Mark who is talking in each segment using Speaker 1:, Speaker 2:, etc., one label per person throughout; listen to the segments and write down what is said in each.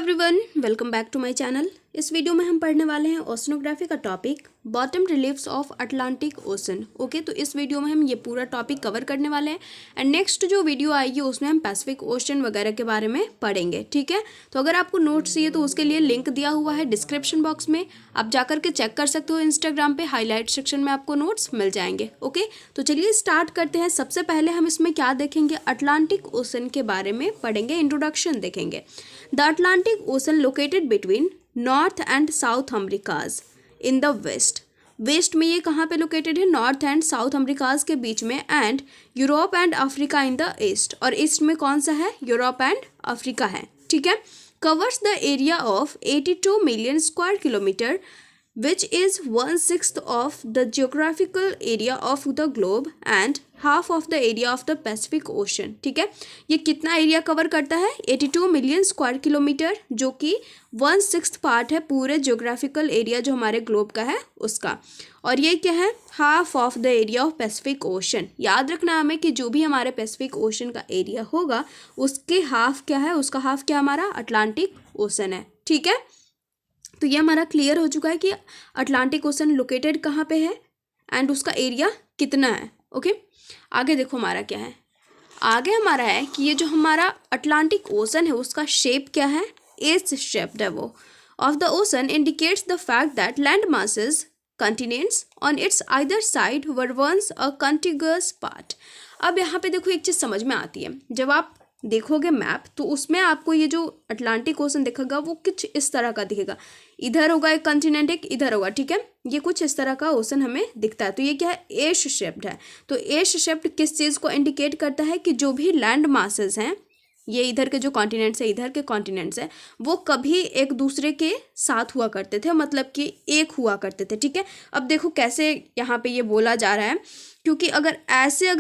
Speaker 1: Everyone, welcome back to my channel. इस video में हम पढ़ने वाले हैं ओशनोग्राफी का topic bottom reliefs of Atlantic Ocean. Okay, तो इस वीडियो में हम ये पूरा टॉपिक कवर करने वाले हैं एंड नेक्स्ट जो वीडियो आएगी उसमें हम पैसिफिक ओशन वगैरह के बारे में पढ़ेंगे। ठीक है, तो अगर आपको नोट्स चाहिए तो उसके लिए लिंक दिया हुआ है डिस्क्रिप्शन बॉक्स में, आप जाकर के चेक कर सकते हो। इंस्टाग्राम पे हाईलाइट सेक्शन में आपको नोट्स मिल जाएंगे। ओके, तो चलिए स्टार्ट करते हैं। सबसे पहले हम इसमें क्या देखेंगे, अटलांटिक ओशन के बारे में पढ़ेंगे, इंट्रोडक्शन देखेंगे। The Atlantic Ocean located between North and South Americas in the west. West में ये कहाँ पे लोकेटेड है, नॉर्थ एंड साउथ अमेरिकाज के बीच में, and Europe and Africa in the east. और ईस्ट में कौन सा है, यूरोप एंड अफ्रीका है। ठीक है, covers the area of 82 million square kilometre which is 1/6 of the geographical area of the globe and half of the area of the Pacific Ocean। ठीक है, ये कितना एरिया कवर करता है, 82 मिलियन स्क्वायर किलोमीटर, जो कि 1/6 पार्ट है पूरे जियोग्राफिकल एरिया जो हमारे ग्लोब का है उसका। और ये क्या है, half of the area of Pacific ocean. याद रखना हमें कि जो भी हमारे पैसिफिक ओशन का एरिया होगा उसके हाफ क्या है, उसका हाफ क्या हमारा अटलांटिक ओशन है। ठीक है, तो ये हमारा क्लियर हो चुका है कि अटलांटिक ओशन लोकेटेड कहाँ पे है एंड उसका एरिया कितना है। ओके, आगे देखो हमारा क्या है, आगे हमारा है कि ये जो हमारा अटलांटिक ओशन है उसका शेप क्या है, एस शेप्ड है वो। Of the ocean indicates the fact that land masses continents on its either side were once a contiguous part. अब यहाँ पे देखो एक चीज़ समझ में आती है, जब आप देखोगे मैप तो उसमें आपको ये जो अटलांटिक ओशन दिखेगा वो कुछ इस तरह का दिखेगा, इधर होगा एक कॉन्टिनेंट, एक इधर होगा। ठीक है, ये कुछ इस तरह का ओशन हमें दिखता है। तो ये क्या है, एश शेप्ड है। तो एश शेप्ड किस चीज़ को इंडिकेट करता है कि जो भी लैंड मासेस हैं, ये इधर के जो कॉन्टिनेंट्स है, इधर के कॉन्टिनेंट्स है, वो कभी एक दूसरे के साथ हुआ करते थे, मतलब कि एक हुआ करते थे। ठीक है, अब देखो कैसे यहाँ पे ये बोला जा रहा है, क्योंकि अगर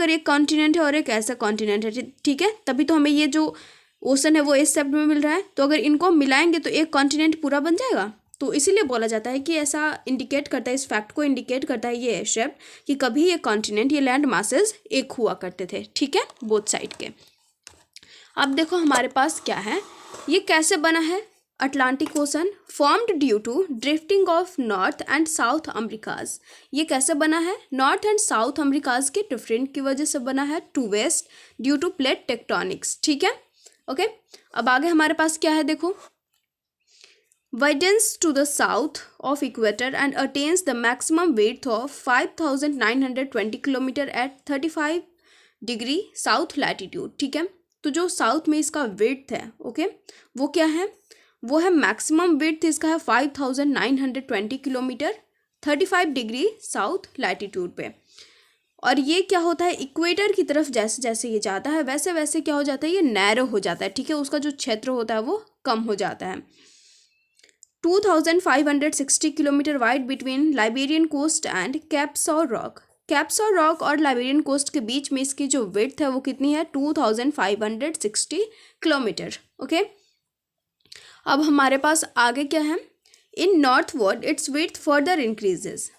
Speaker 1: एक कॉन्टिनेंट है और एक ऐसा कॉन्टिनेंट है, ठीक है, तभी तो हमें ये जो ओशन है वो इस शेप में मिल रहा है। तो अगर इनको मिलाएंगे तो एक कॉन्टिनेंट पूरा बन जाएगा। तो इसीलिए बोला जाता है कि ऐसा इंडिकेट करता है, इस फैक्ट को इंडिकेट करता है ये शेप, कि कभी ये कॉन्टिनेंट, ये लैंड मासेस एक हुआ करते थे। ठीक है, बोथ साइड के। अब देखो हमारे पास क्या है, ये कैसे बना है, Atlantic Ocean formed due to drifting of North and South Americas. ये कैसे बना है, नॉर्थ एंड साउथ अमेरिकाज के डिफरेंट की वजह से बना है, to west due to plate tectonics. ठीक है, ओके। अब आगे हमारे पास क्या है, देखो, widens to the south of equator and attains the maximum width of 5,920 kilometre at 35 degree south latitude. ठीक है, तो जो साउथ में इसका विड्थ है, ओके, वो क्या है, वो है मैक्सिमम विड्थ इसका है 5,920 किलोमीटर 35 डिग्री साउथ लैटिट्यूड पे। और ये क्या होता है, इक्वेटर की तरफ जैसे जैसे ये जाता है वैसे वैसे क्या हो जाता है, ये नैरो हो जाता है। ठीक है, उसका जो क्षेत्र होता है वो कम हो जाता है। 2,560 kilometre wide between Liberian coast and Cape Sao Roque. Cape Sao Roque और लाइबेरियन कोस्ट के बीच में इसकी जो विड्थ है वो कितनी है, 2,560 किलोमीटर। ओके, अब हमारे पास आगे क्या है, in northward its width further increases.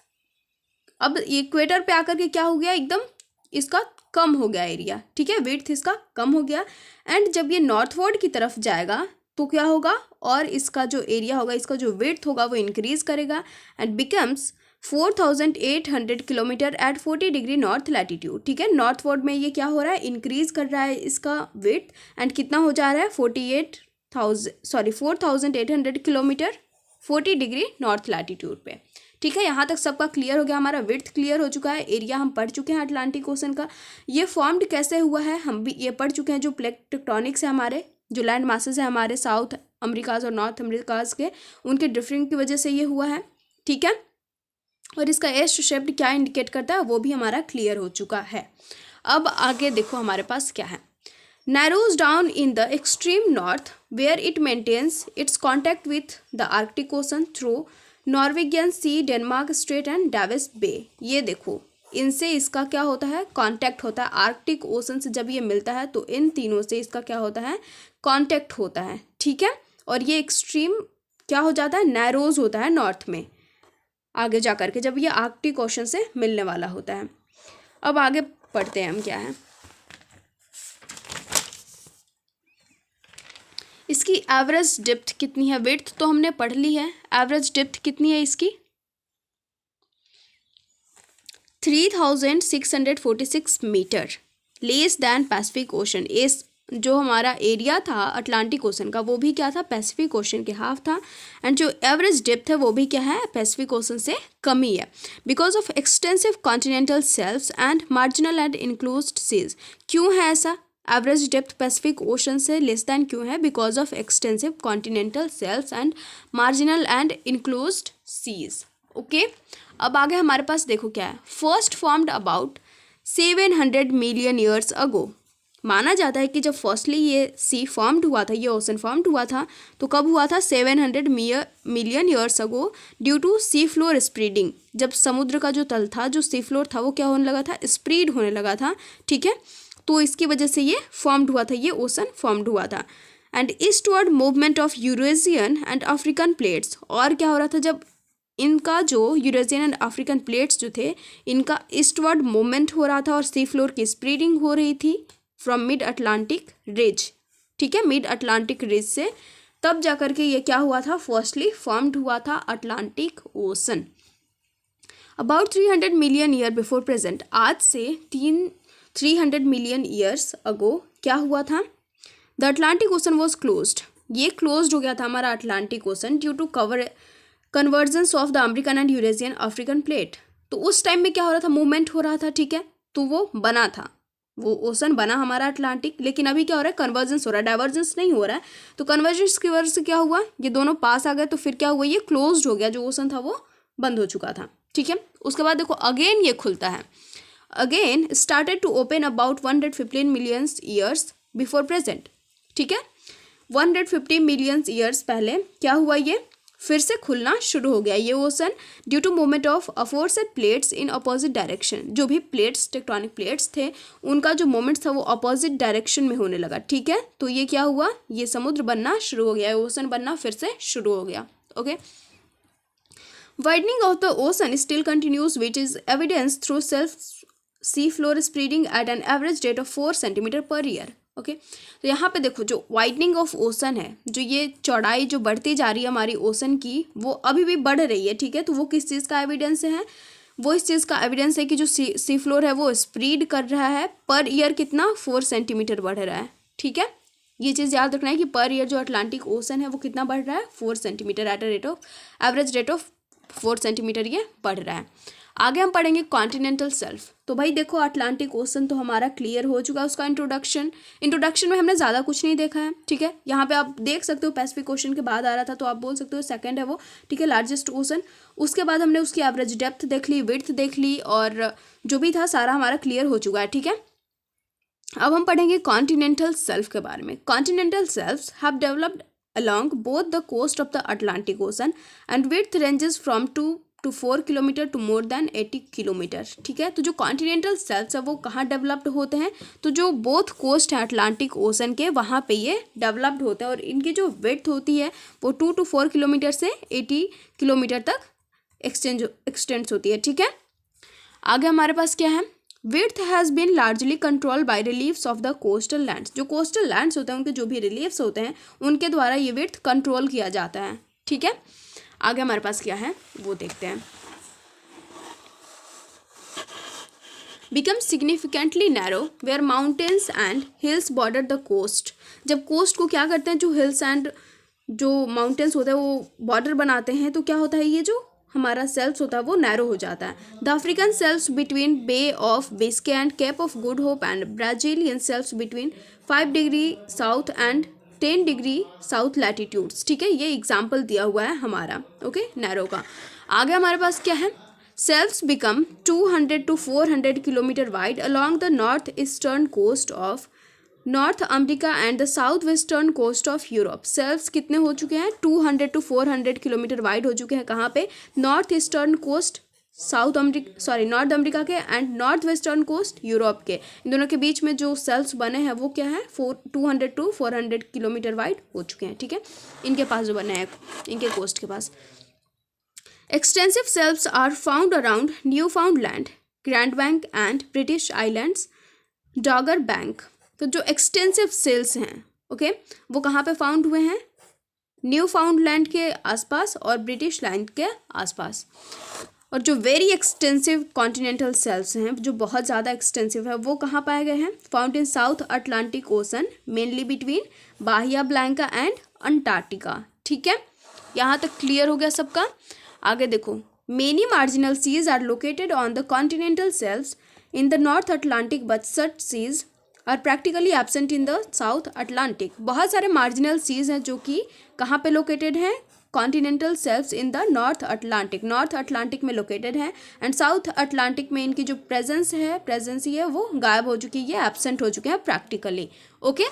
Speaker 1: अब इक्वेटर पे आकर के क्या हो गया, एकदम इसका कम हो गया एरिया। ठीक है, विड्थ इसका कम हो गया, एंड जब ये नॉर्थवर्ड की तरफ जाएगा तो क्या होगा, और इसका जो एरिया होगा, इसका जो विड्थ होगा वो इंक्रीज करेगा एंड बिकम्स 4,800 किलोमीटर एट 40 डिग्री नॉर्थ लैटिट्यूड। ठीक है, नॉर्थवर्ड में ये क्या हो रहा है, इंक्रीज कर रहा है इसका विड्थ, एंड कितना हो जा रहा है, 4,800 किलोमीटर 40 डिग्री नॉर्थ लैटिट्यूड पे। ठीक है, यहाँ तक सबका क्लियर हो गया, हमारा विड्थ क्लियर हो चुका है, एरिया हम पढ़ चुके हैं अटलांटिक ओशन का। ये फॉर्म्ड कैसे हुआ है हम भी ये पढ़ चुके हैं, जो प्लेट टेक्टोनिक्स है, हमारे जो लैंड मासेस है हमारे साउथ अमेरिकाज और नॉर्थ अमेरिकाज के, उनके डिफरेंट की वजह से ये हुआ है। ठीक है, और इसका एस शेप्ड क्या इंडिकेट करता है वो भी हमारा क्लियर हो चुका है। अब आगे देखो हमारे पास क्या है, narrows down in the extreme north where it maintains its contact with the Arctic Ocean through Norwegian Sea, Denmark Strait and Davis Bay. ये देखो, इनसे इसका क्या होता है, कांटेक्ट होता है। आर्कटिक ओशन से जब ये मिलता है तो इन तीनों से इसका क्या होता है, कांटेक्ट होता है। ठीक है, और ये एक्सट्रीम क्या हो जाता है, नैरोज होता है नॉर्थ में आगे जा कर के, जब ये आर्कटिक ओशन से मिलने वाला होता है। अब आगे पढ़ते हैं हम क्या है, इसकी एवरेज डेप्थ कितनी है? विड्थ तो हमने पढ़ ली है, एवरेज डेप्थ कितनी है इसकी? 3646 metre, less than Pacific Ocean. इस जो हमारा एरिया था अटलांटिक ओशन का वो भी क्या था? पैसिफिक ओशन के हाफ था। एंड जो एवरेज डेप्थ है वो भी क्या है? पैसिफिक ओशन से कम ही है। Because of extensive continental shelfs and marginal and enclosed seas. क्यों है ऐसा? एवरेज डेप्थ पैसिफिक ओशन से लेस दैन क्यों है? Because of extensive continental shelfs and marginal and enclosed seas. Okay, अब आगे हमारे पास देखो क्या है। First formed about 700 million years ago. माना जाता है कि जब फर्स्टली ये सी फॉर्म्ड हुआ था, ये ओशन फॉर्म्ड हुआ था, तो कब हुआ था? 700 million years ago, due to sea floor spreading. जब समुद्र का जो तल था, जो सी फ्लोर था, वो क्या होने लगा था? स्प्रीड होने लगा था। ठीक है, तो इसकी वजह से ये फॉर्म्ड हुआ था, ये ओशन फॉर्म्ड हुआ था। And eastward movement of Eurasian and African plates. और क्या हो रहा था? जब इनका जो यूरेशियन एंड अफ्रीकन प्लेट्स जो थे, इनका ईस्टवर्ड मूवमेंट हो रहा था और सी फ्लोर की स्प्रीडिंग हो रही थी फ्रॉम मिड अटलांटिक रिज। ठीक है, मिड अटलांटिक रिज से तब जाकर के ये क्या हुआ था? फर्स्टली फॉर्म्ड हुआ था Atlantic Ocean. About 300 million year before present. आज से 300 मिलियन ईयर्स अगो क्या हुआ था? The Atlantic Ocean was closed. ये क्लोज्ड हो गया था हमारा Atlantic Ocean due to convergence of the American and Eurasian African plate. तो उस टाइम में क्या हो रहा था? मूवमेंट हो रहा था। ठीक है, तो वो बना था, वो ओशन बना हमारा अटलांटिक। लेकिन अभी क्या हो रहा है? कन्वर्जेंस हो रहा है, डाइवर्जेंस नहीं हो रहा है। तो कन्वर्जेंस की वजह से क्या हुआ? ये दोनों पास आ गए, तो फिर क्या हुआ? ये क्लोज्ड हो गया, जो ओशन था वो बंद हो चुका था। ठीक है, उसके बाद देखो अगेन ये खुलता है। Again started to open about 115 million years before present. ठीक है, 150 मिलियन ईयर्स पहले क्या हुआ? ये फिर से खुलना शुरू हो गया ये ocean, due to movement of aforesaid plates in opposite direction. जो भी प्लेट्स, टेक्टोनिक प्लेट्स थे, उनका जो मूवमेंट था वो अपोजिट डायरेक्शन में होने लगा। ठीक है, तो ये क्या हुआ? ये समुद्र बनना शुरू हो गया, ओशन बनना फिर से शुरू हो गया। Okay, widening of the ocean still continues, which is evidence through self sea floor spreading at an average rate of 4 centimetre per year. Okay, तो यहाँ पे देखो जो वाइडनिंग ऑफ ओशन है, जो ये चौड़ाई जो बढ़ती जा रही है हमारी ओशन की, वो अभी भी बढ़ रही है। ठीक है, तो वो किस चीज़ का एविडेंस है? वो इस चीज़ का एविडेंस है कि जो सी फ्लोर है वो स्प्रीड कर रहा है पर ईयर कितना? 4 सेंटीमीटर बढ़ रहा है। ठीक है, ये चीज़ याद रखना है कि पर ईयर जो अटलांटिक ओशन है वो कितना बढ़ रहा है? 4 centimetre at a rate of average rate of 4 centimetre ये बढ़ रहा है। आगे हम पढ़ेंगे कॉन्टिनेंटल शेल्फ। तो भाई देखो अटलांटिक ओशन तो हमारा क्लियर हो चुका है, उसका इंट्रोडक्शन में हमने ज़्यादा कुछ नहीं देखा है। ठीक है, यहाँ पे आप देख सकते हो पैसिफिक ओशन के बाद आ रहा था, तो आप बोल सकते हो सेकंड है वो। ठीक है, लार्जेस्ट ओशन। उसके बाद हमने उसकी एवरेज डेप्थ देख ली, विड्थ देख ली, और जो भी था सारा हमारा क्लियर हो चुका है। ठीक है, अब हम पढ़ेंगे कॉन्टिनेंटल शेल्फ के बारे में। Continental shelves have developed along both the coast of the Atlantic Ocean and width ranges from 2 to 4 kilometre to more than 80 kilometre. ठीक है, तो जो कॉन्टिनेंटल शेल्फ्स है वो कहाँ डेवलप्ड होते हैं? तो जो बोथ कोस्ट है अटलांटिक ओशन के, वहाँ पे ये डेवलप्ड होते हैं, और इनकी जो विड्थ होती है वो 2 to 4 किलोमीटर से 80 किलोमीटर तक एक्सटेंड्स होती है। ठीक है, आगे हमारे पास क्या है? Width has been largely control by reliefs of the coastal lands. जो कोस्टल लैंड्स होते हैं उनके जो भी रिलीफ्स होते हैं उनके द्वारा ये विड्थ कंट्रोल किया जाता है। ठीक है, आगे हमारे पास क्या है वो देखते हैं। Become significantly narrow where mountains and hills border the coast. जब कोस्ट को क्या करते हैं, जो हिल्स एंड जो माउंटेन्स होते हैं वो बॉर्डर बनाते हैं, तो क्या होता है? ये जो हमारा सेल्फ्स होता है वो नैरो हो जाता है। The African shelves between Bay of Biscay and Cape of Good Hope and Brazilian shelves between 5 degree south and 10 degree south latitudes. ठीक है, ये एग्जाम्पल दिया हुआ है हमारा। ओके, नैरो का। आगे हमारे पास क्या है? Shelves become 200 to 400 kilometre wide along the north eastern coast of North America and the south western coast of Europe. Shelves कितने हो चुके हैं? 200 to 400 किलोमीटर वाइड हो चुके हैं। कहाँ पे? North eastern coast North America के and north western coast Europe के। इन दोनों के बीच में जो सेल्फ्स बने हैं वो क्या है? 200 to 400 किलोमीटर वाइड हो चुके हैं। ठीक है, इनके पास जो बने हैं, इनके कोस्ट के पास। Extensive shelves are found around Newfoundland, Grand Bank and British islands, Dogger Bank. तो जो एक्सटेंसिव सेल्स हैं ओके, वो कहाँ पे फाउंड हुए हैं? न्यू फाउंडलैंड के आसपास और ब्रिटिश लैंड के आसपास। और जो वेरी एक्सटेंसिव कॉन्टिनेंटल शेल्फ्स हैं, जो बहुत ज़्यादा एक्सटेंसिव है, वो कहाँ पाए गए हैं? Found in south Atlantic ocean, mainly between Bahiya Blanca and Antarctica. ठीक है, यहाँ तक क्लियर हो गया सबका। आगे देखो, many marginal seas are located on the continental shelves in the North Atlantic, but such seas are practically absent in the South Atlantic. बहुत सारे मार्जिनल सीज हैं जो कि कहाँ पे लोकेटेड हैं? Continental shelves in the North Atlantic में located है, एंड साउथ अटलांटिक में इनकी जो प्रेजेंस है वो गायब हो चुकी है, एब्सेंट हो चुके हैं प्रैक्टिकली। ओके,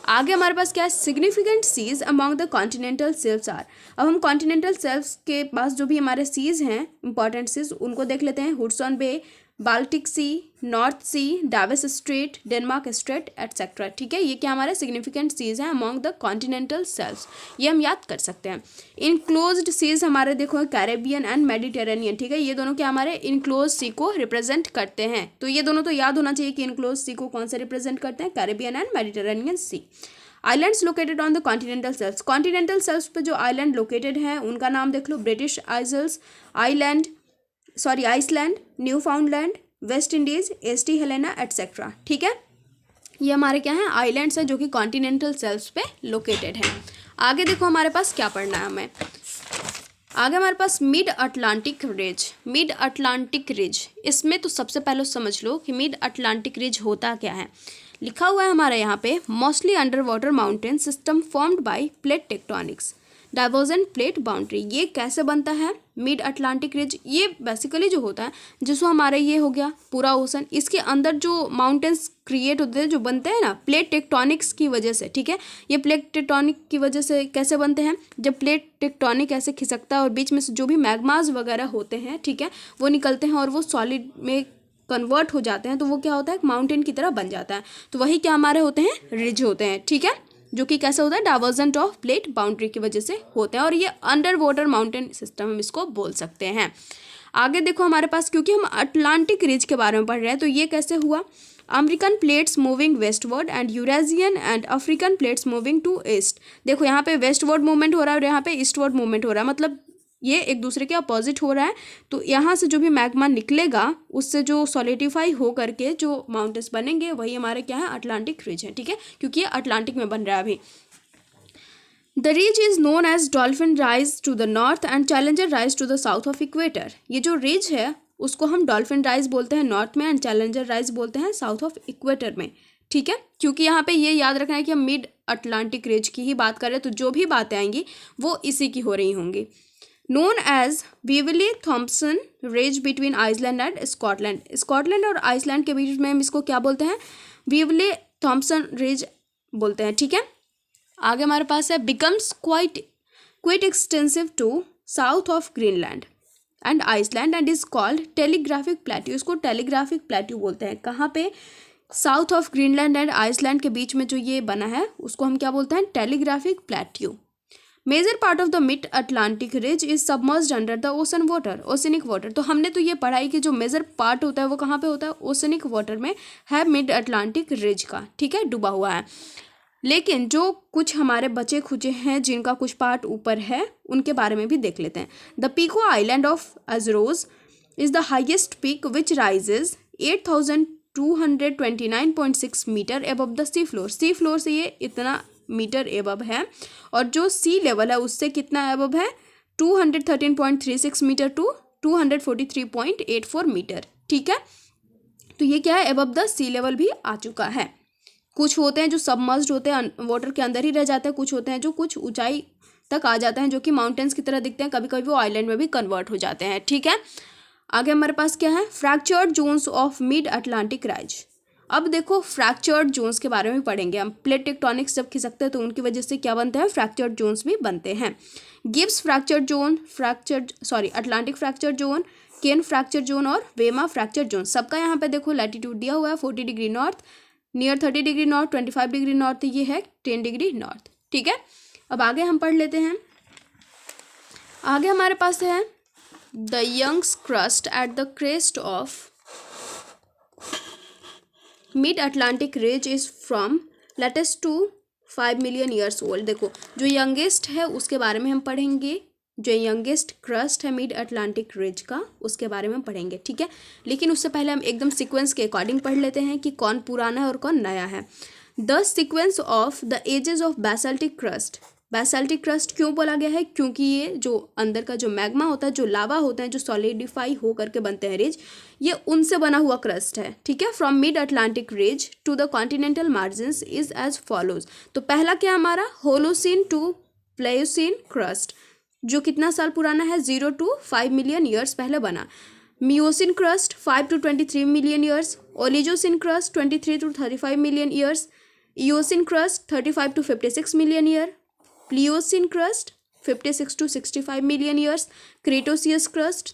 Speaker 1: आगे हमारे पास क्या है? Significant seas among the continental shelves are. अब हम कॉन्टिनेंटल शेल्फ्स के पास जो भी हमारे सीज हैं, इंपॉर्टेंट सीज, उनको देख लेते हैं। हुडसन बे, बाल्टिक सी, नॉर्थ सी, डाविस स्ट्रेट, डेनमार्क स्ट्रेट एटसेट्रा। ठीक है, ये क्या हमारे सिग्निफिकेंट सीज हैं अमॉन्ग द कॉन्टिनेंटल शेल्फ्स, ये हम याद कर सकते हैं। इनक्लोज्ड सीज हमारे देखो कैरेबियन एंड मेडिटेरेनियन। ठीक है, ये दोनों क्या हमारे इनक्लोज सी को रिप्रेजेंट करते हैं, तो ये दोनों तो याद होना चाहिए कि इनक्लोज सी को कौन से रिप्रेजेंट करते हैं? Caribbean and Mediterranean Sea. Islands located on the continental shelves, continental shelves पे जो आइलैंड लोकेटेड हैं उनका नाम देख लो। British Isles, Iceland, Newfoundland, West Indies, St Helena etcetera. ठीक है, ये हमारे क्या हैं? आइलैंड्स हैं जो कि कॉन्टिनेंटल शेल्फ्स पे लोकेटेड हैं। आगे देखो हमारे पास क्या पढ़ना है हमें। आगे हमारे पास मिड अटलांटिक रिज। इसमें तो सबसे पहले समझ लो कि मिड अटलांटिक रिज होता क्या है। लिखा हुआ है हमारे यहाँ पे, mostly under water mountain system formed by plate tectonics, divergent plate boundary. ये कैसे बनता है मिड अटलांटिक रिज? ये बेसिकली जो होता है, जिसको हमारे ये हो गया पूरा ओशन, इसके अंदर जो माउंटेन्स क्रिएट होते हैं, जो बनते हैं ना, प्लेट टेक्टोनिक्स की वजह से। ठीक है, ये प्लेट टेक्टोनिक की वजह से कैसे बनते हैं? जब प्लेट टेक्टोनिक ऐसे खिसकता है और बीच में से जो भी मैग्मास वगैरह होते हैं, ठीक है, वो निकलते हैं और वो सॉलिड में कन्वर्ट हो जाते हैं, तो वो क्या होता है? माउंटेन की तरह बन जाता है। तो वही क्या हमारे होते हैं? रिज होते हैं। ठीक है, जो कि कैसे होता है? डाइवर्जेंट ऑफ प्लेट बाउंड्री की वजह से होते हैं, और ये अंडर वाटर माउंटेन सिस्टम हम इसको बोल सकते हैं। आगे देखो हमारे पास, क्योंकि हम अटलांटिक रिज के बारे में पढ़ रहे हैं, तो ये कैसे हुआ? American plates moving westward and Eurasian and African plates moving to east. देखो यहाँ पे वेस्टवर्ड मूवमेंट हो रहा है और यहाँ पे ईस्टवर्ड मूवमेंट हो रहा है, मतलब ये एक दूसरे के अपोजिट हो रहा है। तो यहाँ से जो भी मैग्मा निकलेगा, उससे जो सॉलिडिफाई हो करके जो माउंटेन्स बनेंगे, वही हमारे क्या है? अटलांटिक रिज है। ठीक है, क्योंकि ये अटलांटिक में बन रहा है अभी। The ridge is known as Dolphin Rise to the north and Challenger Rise to the south of equator. ये जो रिज है उसको हम डॉल्फिन राइज बोलते हैं नॉर्थ में, एंड चैलेंजर राइज बोलते हैं साउथ ऑफ इक्वेटर में। ठीक है, क्योंकि यहाँ पे ये याद रखना है कि हम मिड अटलांटिक रिज की ही बात कर रहे हैं, तो जो भी बातें आएंगी वो इसी की हो रही होंगी। Known as Wyville Thomson Ridge between Iceland and Scotland और आइसलैंड के बीच में हम इसको क्या बोलते हैं? वीवली थॉम्पसन रिज बोलते हैं। ठीक है, आगे हमारे पास है, becomes quite extensive to south of Greenland and Iceland and is called Telegraphic Plateau. इसको टेलीग्राफिक प्लेट्यू बोलते हैं। कहाँ पे? South of Greenland and Iceland के बीच में जो ये बना है उसको हम क्या बोलते हैं? Telegraphic Plateau. Major part of the Mid Atlantic Ridge is submerged under the oceanic water. तो हमने तो ये पढ़ाई कि जो मेजर पार्ट होता है वो कहाँ पे होता है? ओशनिक वाटर में है मिड अटलांटिक रिज का। ठीक है, डूबा हुआ है। लेकिन जो कुछ हमारे बचे खुचे हैं जिनका कुछ पार्ट ऊपर है, उनके बारे में भी देख लेते हैं। The Pico island of Azores is the highest peak which rises 8229.6 metre above the sea floor. Sea floor से ये इतना मीटर एबव है, और जो सी लेवल है उससे कितना एबव है? 213.36 मीटर टू 243.84 मीटर। ठीक है, तो ये क्या है? एबव द सी लेवल भी आ चुका है। कुछ होते हैं जो सबमर्ज्ड होते हैं, वाटर के अंदर ही रह जाते हैं, कुछ होते हैं जो कुछ ऊंचाई तक आ जाते हैं, जो कि माउंटेन्स की तरह दिखते हैं, कभी कभी वो आइलैंड में भी कन्वर्ट हो जाते हैं। ठीक है, आगे हमारे पास क्या है? Fractured zones of Mid Atlantic rise. अब देखो फ्रैक्चर्ड जोन्स के बारे में पढ़ेंगे हम। प्लेट टेक्टोनिक्स जब खिसकते हैं तो उनकी वजह से क्या बनते हैं? फ्रैक्चर्ड जोन्स भी बनते हैं। Gibbs fractured zone, Atlantic fractured zone, Kane fracture zone और वेमा फ्रैक्चर जोन। सबका यहाँ पे देखो लैटिट्यूड दिया हुआ है, 40 degree north, near 30 degree north, 25 degree north, ये है 10 डिग्री नॉर्थ। ठीक है, अब आगे हम पढ़ लेते हैं। आगे हमारे पास है the youngs crust at the crest of Mid Atlantic Ridge is from latest to 5 million years old. देखो जो यंगेस्ट है उसके बारे में हम पढ़ेंगे, जो यंगेस्ट क्रस्ट है मिड अटलांटिक रिज का उसके बारे में हम पढ़ेंगे, ठीक है। लेकिन उससे पहले हम एकदम सीक्वेंस के अकॉर्डिंग पढ़ लेते हैं कि कौन पुराना है और कौन नया है। The sequence of the ages of basaltic crust. Basaltic crust क्यों बोला गया है? क्योंकि ये जो अंदर का जो मैग्मा होता है, जो लावा होता है, जो सॉलिडिफाई हो करके बनते हैं रिज, ये उनसे बना हुआ क्रस्ट है, ठीक है। From Mid Atlantic Ridge to the continental margins is age follows. तो पहला क्या हमारा, होलोसीन टू प्लेयोसीन क्रस्ट, जो कितना साल पुराना है, 0 to 5 मिलियन ईयर्स पहले बना। Miocene crust 5 to 23 million years. Oligocene crust 23 to 35 million years. Eocene crust 35 to 56 million year. Pliocene crust 56 to 65 million years. Cretaceous crust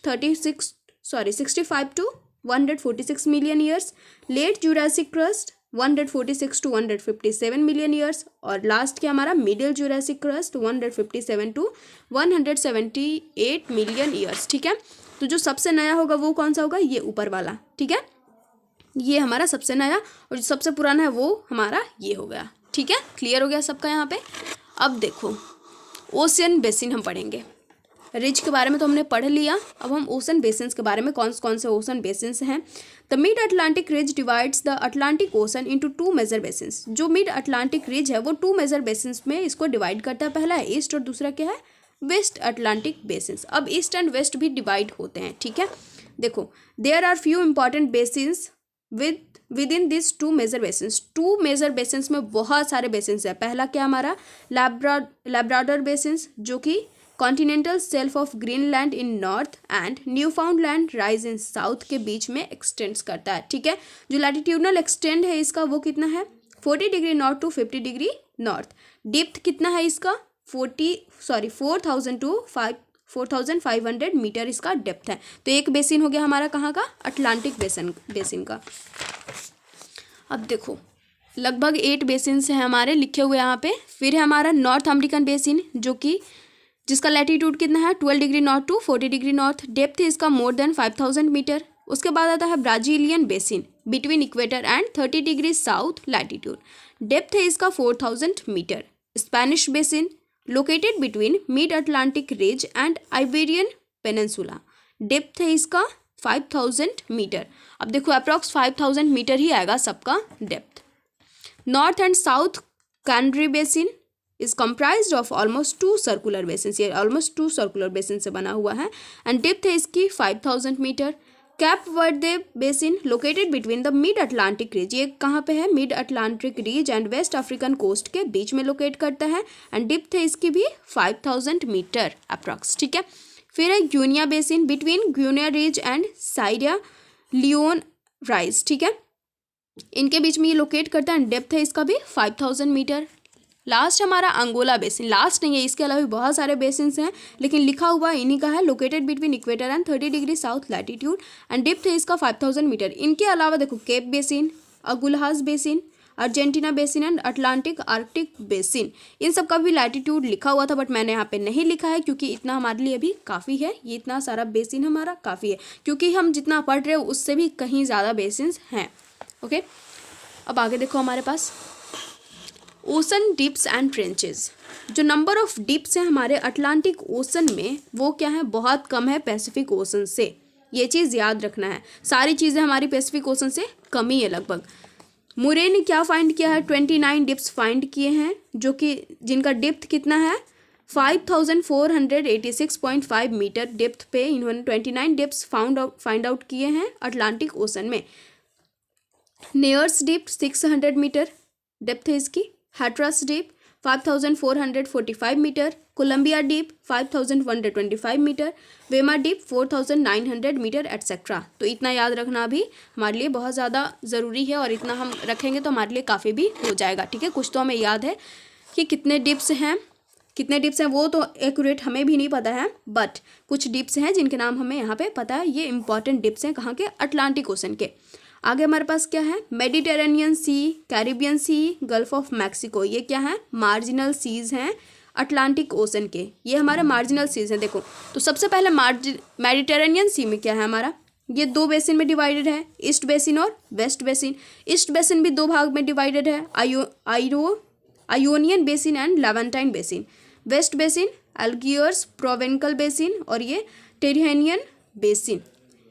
Speaker 1: 65 to 146 million years. Late Jurassic crust 146 to 157 million years. और last क्या हमारा, middle Jurassic crust 157 to 178 million years, ठीक है। तो जो सबसे नया होगा वो कौन सा होगा, ये ऊपर वाला, ठीक है। ये हमारा सबसे नया, और जो सबसे पुराना है वो हमारा ये हो गया, ठीक है। क्लियर हो गया सबका यहाँ पे। अब देखो ओशियन बेसिन हम पढ़ेंगे। रिज के बारे में तो हमने पढ़ लिया, अब हम ओशन बेसिन्स के बारे में कौन से ओशन बेसिन्स हैं। The Mid Atlantic Ridge divides the Atlantic Ocean into 2 major basins. जो मिड अटलांटिक रिज है वो 2 मेजर बेसिन्स में इसको डिवाइड करता है। पहला है ईस्ट और दूसरा क्या है, वेस्ट अटलांटिक बेसिन्स। अब ईस्ट एंड वेस्ट भी डिवाइड होते हैं, ठीक है। देखो there are few important basins with in this 2 major basins. 2 major basins में बहुत सारे बेसिन्स है। पहला क्या हमारा, लैब्राडोर बेसिन्स, जो कि continental shelf of Greenland in north and Newfoundland rise in south के बीच में एक्सटेंड्स करता है, ठीक है। जो लैटिट्यूडनल एक्सटेंड है इसका वो कितना है, 40 degree north to 50 degree north. Depth कितना है इसका, 4,500 मीटर इसका डेप्थ है। तो एक बेसिन हो गया हमारा कहाँ का, अटलांटिक बेसिन का। अब देखो लगभग 8 बेसिन्स हैं हमारे लिखे हुए यहाँ पे। फिर है हमारा नॉर्थ अमेरिकन बेसिन, जो कि जिसका लैटिट्यूड कितना है 12 degree north to 40 degree north. Depth है इसका मोर देन 5000 मीटर। उसके बाद आता है Brazilian basin between equator and 30 degree south latitude. Depth है इसका 4000 metre. Spanish basin located between Mid Atlantic Ridge and Iberian Peninsula. Depth है इसका 5000 मीटर। अब देखो अप्रॉक्स 5000 मीटर ही आएगा सबका depth. North and South Canary basin is comprised of almost 2 circular basin. ये ऑलमोस्ट 2 सर्कुलर बेसिन से बना हुआ है एंड डेप्थ है इसकी 5000 metre. Cape Verde basin located between the Mid Atlantic Ridge, ये कहाँ पे है, Mid Atlantic Ridge and West African coast के बीच में लोकेट करता है एंड डेप्थ है इसकी भी 5000 मीटर अप्रॉक्स, ठीक है। फिर है Guinea basin between Guinea ridge and Sierra Leone rise, ठीक है। इनके बीच में ये लोकेट करता है एंड डेप्थ है इसका भी 5000 मीटर। लास्ट हमारा अंगोला बेसिन, लास्ट नहीं है, इसके अलावा भी बहुत सारे बेसिन्स हैं लेकिन लिखा हुआ इन्हीं का है। Located between equator and 30 degree south latitude and depth है इसका 5000 मीटर। इनके अलावा देखो Cape Basin, Agulhas Basin, Argentina Basin and Atlantic Arctic Basin, इन सब का भी लैटिट्यूड लिखा हुआ था बट मैंने यहाँ पे नहीं लिखा है क्योंकि इतना हमारे लिए अभी काफ़ी है। ये इतना सारा बेसिन हमारा काफ़ी है क्योंकि हम जितना पढ़ रहे हो उससे भी कहीं ज़्यादा बेसिन्स हैं, ओके। अब आगे देखो हमारे पास ओशन डिप्स एंड ट्रेंचेस। जो नंबर ऑफ डिप्स हैं हमारे अटलांटिक ओशन में वो क्या है, बहुत कम है पैसिफिक ओशन से। ये चीज़ याद रखना है, सारी चीज़ें हमारी पैसिफिक ओशन से कम ही है लगभग। मुरे ने क्या फाइंड किया है, 29 डिप्स फाइंड किए हैं, जो कि जिनका डेप्थ कितना है 5486.5 मीटर डेप्थ पे इन्होंने 29 डिप्स फाइंड आउट किए हैं अटलांटिक ओशन में। नेयर्स डीप 600 मीटर डेप्थ है इसकी। Hatteras Deep 5445 metre. Colombia Deep 5125 metre. Vema Deep 4900 metre etcetera. तो इतना याद रखना भी हमारे लिए बहुत ज़्यादा ज़रूरी है और इतना हम रखेंगे तो हमारे लिए काफ़ी भी हो जाएगा, ठीक है। कुछ तो हमें याद है कि कितने डिप्स हैं वो तो एक्यूरेट हमें भी नहीं पता है बट कुछ डिप्स हैं जिनके नाम हमें यहाँ पे पता है। ये इंपॉर्टेंट डिप्स हैं कहाँ के, अटलांटिक ओशन के। आगे हमारे पास क्या है, Mediterranean Sea, Caribbean Sea, Gulf of Mexico, ये क्या है, मार्जिनल सीज हैं अटलांटिक ओशन के। ये हमारे मार्जिनल सीज हैं। देखो तो सबसे पहले मेडिटेरेनियन सी में क्या है हमारा, ये 2 बेसिन में डिवाइडेड है, ईस्ट बेसिन और वेस्ट बेसिन। ईस्ट बेसिन भी 2 भाग में डिवाइडेड है, Ionian basin and Levantine basin, west basin, Algiers Provencal basin और ये टेरिहेनियन बेसिन।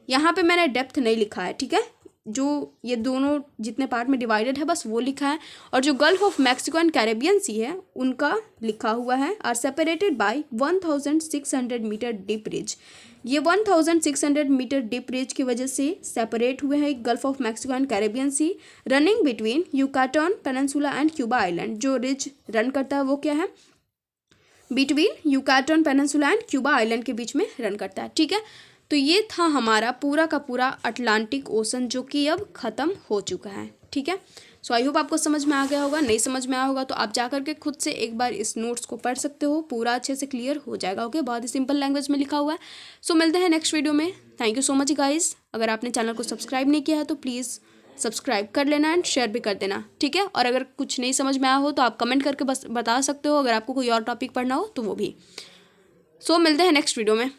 Speaker 1: यहाँ पे मैंने डेप्थ नहीं लिखा है, ठीक है, जो ये दोनों जितने पार्ट में डिवाइडेड है बस वो लिखा है। और जो Gulf of Mexico and Caribbean Sea है उनका लिखा हुआ है are separated by 1600 metre deep ridge. ये 1600 मीटर डीप रिज की वजह से सेपरेट हुए हैं Gulf of Mexico and Caribbean Sea running between Yucatan Peninsula and Cuba island. जो रिज रन करता है वो क्या है, between Yucatan Peninsula and Cuba island के बीच में रन करता है, ठीक है। तो ये था हमारा पूरा का पूरा अटलांटिक ओशन जो कि अब ख़त्म हो चुका है, ठीक है। सो आई होप आपको समझ में आ गया होगा। नहीं समझ में आया होगा तो आप जा करके खुद से एक बार इस नोट्स को पढ़ सकते हो, पूरा अच्छे से क्लियर हो जाएगा, ओके। बहुत ही सिंपल लैंग्वेज में लिखा हुआ है। सो मिलते हैं नेक्स्ट वीडियो में। Thank you so much guys. अगर आपने चैनल को सब्सक्राइब नहीं किया है तो प्लीज़ सब्सक्राइब कर लेना एंड शेयर भी कर देना, ठीक है। और अगर कुछ नहीं समझ में आया हो तो आप कमेंट करके बस बता सकते हो, अगर आपको कोई और टॉपिक पढ़ना हो तो वो भी। सो मिलते हैं नेक्स्ट वीडियो में।